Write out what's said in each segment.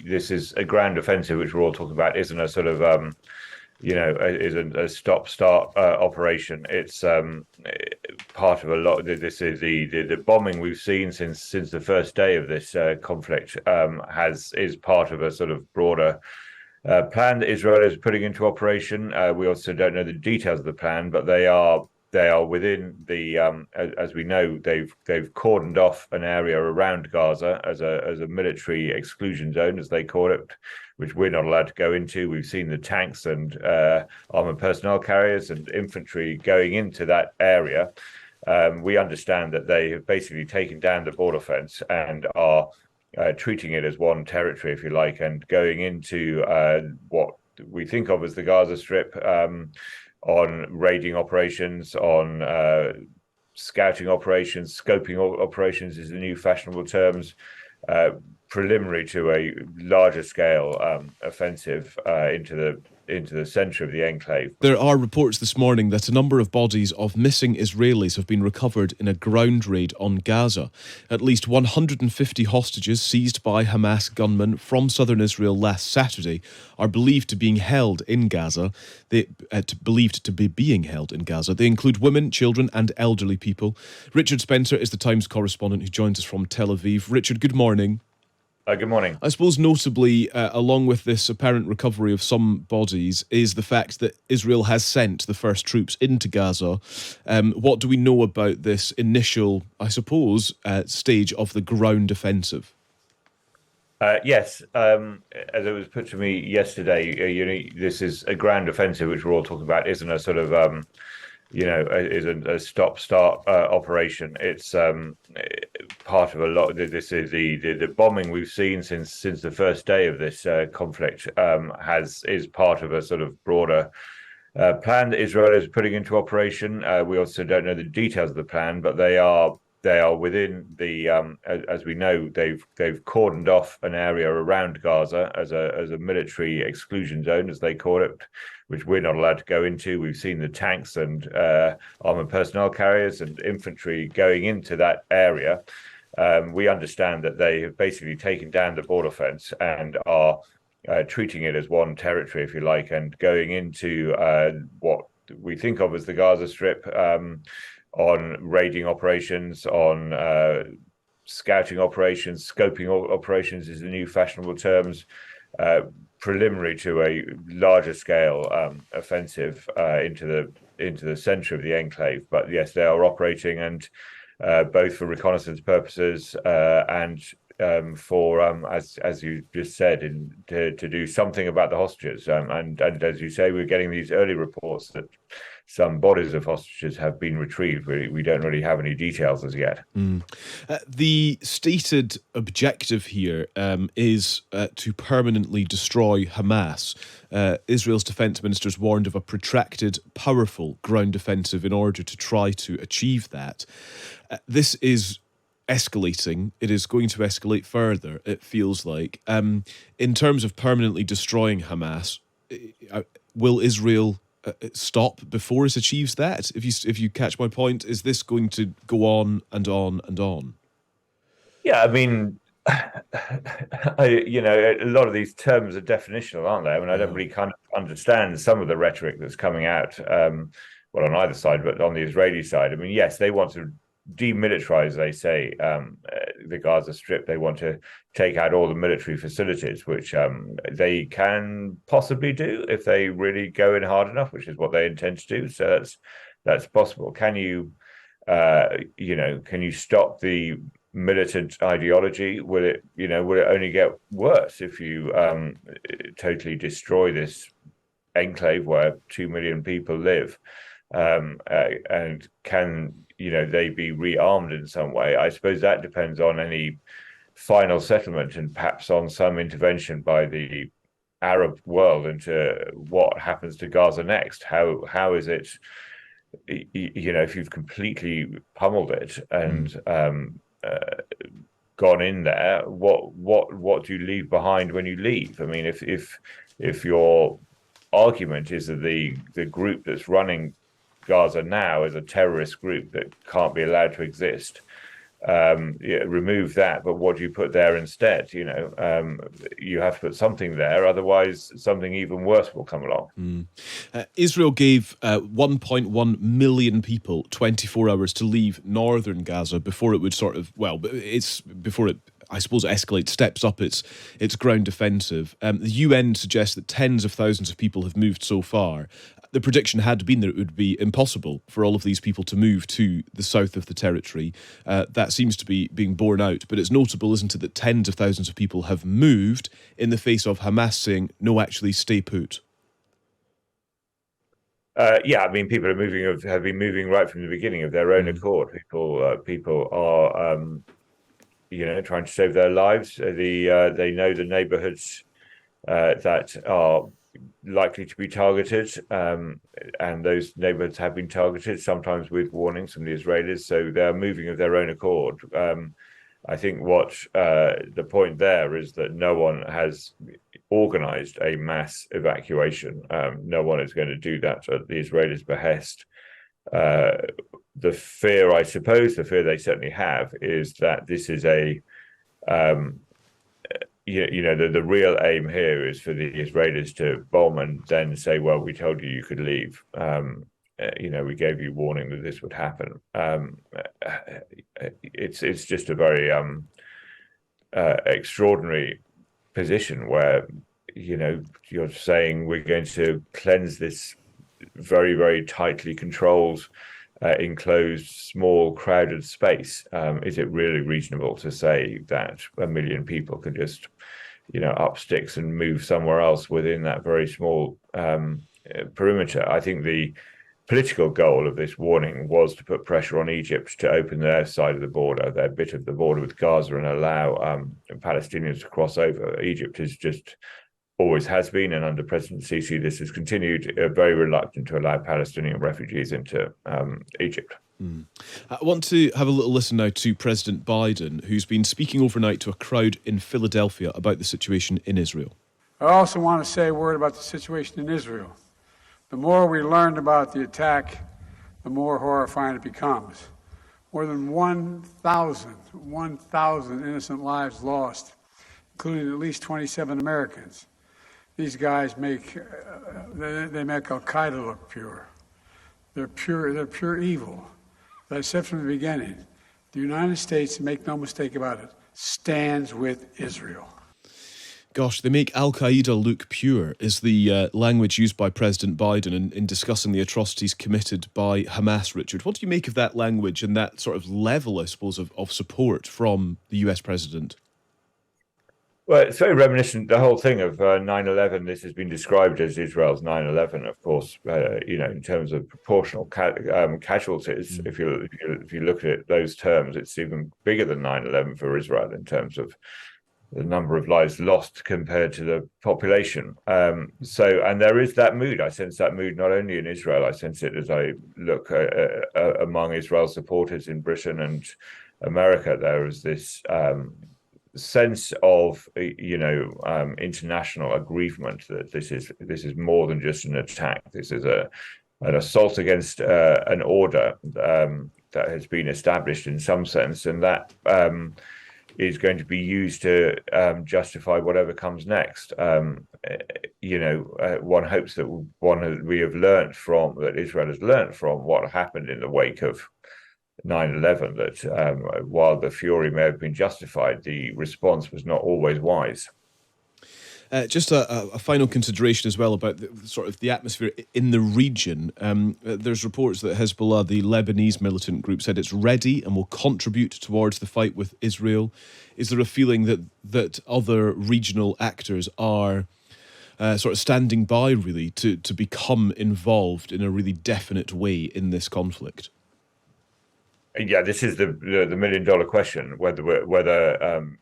this is a ground offensive, which we're all talking about, isn't a sort of isn't a stop-start operation. It's part of a lot. This is the bombing we've seen since the first day of this conflict is part of a sort of broader plan that Israel is putting into operation. We also don't know the details of the plan, but they are within the as we know, they've cordoned off an area around Gaza as a military exclusion zone, as they call it, which we're not allowed to go into. We've seen the tanks and armored personnel carriers and infantry going into that area. We understand that they have basically taken down the border fence and are treating it as one territory, if you like, and going into what we think of as the Gaza Strip, on raiding operations, on scouting operations, scoping operations is the new fashionable terms, preliminary to a larger scale offensive into the center of the enclave. There are reports this morning that a number of bodies of missing Israelis have been recovered in a ground raid on Gaza. At least 150 hostages seized by Hamas gunmen from southern Israel last Saturday are believed to be being held in Gaza. They include women, children and elderly people. Richard Spencer is the Times correspondent who joins us from Tel Aviv. Richard, good morning. Good morning. I suppose notably, along with this apparent recovery of some bodies, is the fact that Israel has sent the first troops into Gaza. What do we know about this initial, I suppose, stage of the ground offensive? Yes, as it was put to me yesterday, this is a ground offensive, which we're all talking about, isn't a sort of isn't a stop-start operation. It's part of a lot. This is the bombing we've seen since the first day of this conflict is part of a sort of broader plan that Israel is putting into operation. We also don't know the details of the plan, but they are within the as we know, they've cordoned off an area around Gaza as a military exclusion zone, as they call it, which we're not allowed to go into. We've seen the tanks and armored personnel carriers and infantry going into that area. We understand that they have basically taken down the border fence and are treating it as one territory, if you like, and going into what we think of as the Gaza Strip, on raiding operations, on scouting operations, scoping operations is the new fashionable terms, preliminary to a larger scale offensive into the center of the enclave. But yes, they are operating, and both for reconnaissance purposes and for as you just said, to do something about the hostages. And as you say, we're getting these early reports that some bodies of hostages have been retrieved. We don't really have any details as yet. The stated objective here is to permanently destroy Hamas. Israel's defense ministers warned of a protracted, powerful ground offensive in order to try to achieve that. This is escalating. It is going to escalate further, it feels like. In terms of permanently destroying Hamas, will Israel stop before it achieves that? If you catch my point, is this going to go on and on and on? Yeah, I mean, a lot of these terms are definitional, aren't they? I mean, I don't really kind of understand some of the rhetoric that's coming out, well, on either side, but on the Israeli side. I mean, yes, they want to demilitarize, they say, the Gaza Strip. They want to take out all the military facilities, which they can possibly do if they really go in hard enough, which is what they intend to do. So that's possible. Can you stop the militant ideology? Will it only get worse if you totally destroy this enclave where 2 million people live? And can they be rearmed in some way? I suppose that depends on any final settlement and perhaps on some intervention by the Arab world into what happens to Gaza next. How is it, if you've completely pummeled it and gone in there, what do you leave behind when you leave? I mean, if your argument is that the group that's running Gaza now is a terrorist group that can't be allowed to exist, remove that, but what do you put there instead? You have to put something there, otherwise something even worse will come along. Israel gave 1.1 million people 24 hours to leave northern Gaza before it would it's before it, I suppose, escalates, steps up its ground offensive. The UN suggests that tens of thousands of people have moved so far. The prediction had been that it would be impossible for all of these people to move to the south of the territory. That seems to be being borne out. But it's notable, isn't it, that tens of thousands of people have moved in the face of Hamas saying, no, actually, stay put. Yeah, I mean, people have been moving right from the beginning of their own accord. People are, trying to save their lives. They know the neighborhoods that are likely to be targeted, and those neighborhoods have been targeted, sometimes with warnings from the Israelis. So they're moving of their own accord. I think what the point there is that no one has organized a mass evacuation. No one is going to do that at the Israelis' behest. The fear they certainly have is that this is a the real aim here is for the Israelis to bomb and then say, well, we told you could leave. We gave you warning that this would happen. It's just a very extraordinary position where, you're saying we're going to cleanse this very, very tightly controlled, enclosed, small, crowded space. Is it really reasonable to say that 1 million people can just, up sticks and move somewhere else within that very small perimeter? I think the political goal of this warning was to put pressure on Egypt to open their side of the border, their bit of the border with Gaza, and allow Palestinians to cross over. Egypt is just always has been, and under President Sisi, this has continued, very reluctant to allow Palestinian refugees into Egypt. I want to have a little listen now to President Biden, who's been speaking overnight to a crowd in Philadelphia about the situation in Israel. I also want to say a word about the situation in Israel. The more we learn about the attack, the more horrifying it becomes. More than 1,000 innocent lives lost, including at least 27 Americans. These guys make Al-Qaeda look pure. They're pure evil. As I said from the beginning, the United States, make no mistake about it, stands with Israel. Gosh, they make Al-Qaeda look pure is the language used by President Biden in discussing the atrocities committed by Hamas, Richard. What do you make of that language and that sort of level, I suppose, of support from the US president? Well, it's very reminiscent, the whole thing of 9/11. This has been described as Israel's 9/11, of course, in terms of proportional casualties. If you look at those terms, it's even bigger than 9/11 for Israel in terms of the number of lives lost compared to the population. And there is that mood. I sense that mood not only in Israel, I sense it as I look among Israel supporters in Britain and America. There is this sense of international aggrievement that this is more than just an attack. This is an assault against an order that has been established in some sense, and that is going to be used to justify whatever comes next. One hopes that Israel has learned from what happened in the wake of 9/11, that while the fury may have been justified, the response was not always wise. Just a final consideration as well about the atmosphere in the region. There's reports that Hezbollah, the Lebanese militant group, said it's ready and will contribute towards the fight with Israel. Is there a feeling that other regional actors are standing by, really, to become involved in a really definite way in this conflict? Yeah, this is the $1 million question: whether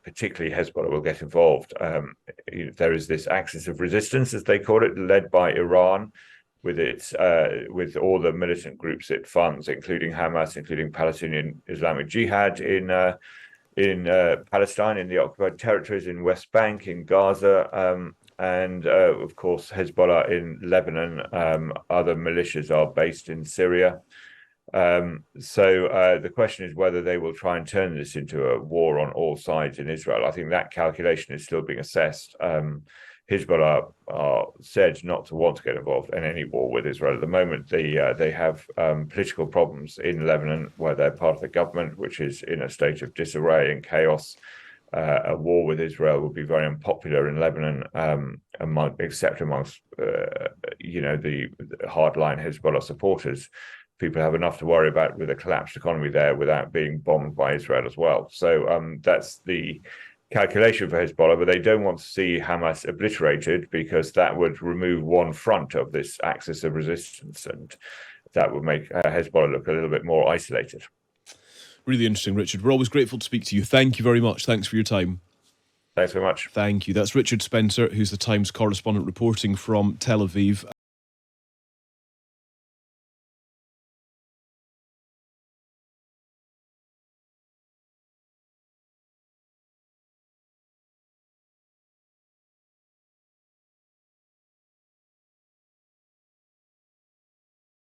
particularly Hezbollah will get involved. There is this axis of resistance, as they call it, led by Iran, with all the militant groups it funds, including Hamas, including Palestinian Islamic Jihad in Palestine, in the occupied territories, in West Bank, in Gaza, and of course Hezbollah in Lebanon. Other militias are based in Syria. So the question is whether they will try and turn this into a war on all sides in Israel. I think that calculation is still being assessed. Hezbollah are said not to want to get involved in any war with Israel at the moment. They have political problems in Lebanon, where they're part of the government, which is in a state of disarray and chaos. A war with Israel would be very unpopular in Lebanon, except amongst the hardline Hezbollah supporters. People have enough to worry about with a collapsed economy there without being bombed by Israel as well. So that's the calculation for Hezbollah, but they don't want to see Hamas obliterated because that would remove one front of this axis of resistance, and that would make Hezbollah look a little bit more isolated. Really interesting, Richard. We're always grateful to speak to you. Thank you very much. Thanks for your time. Thanks very much. Thank you. That's Richard Spencer, who's the Times correspondent reporting from Tel Aviv.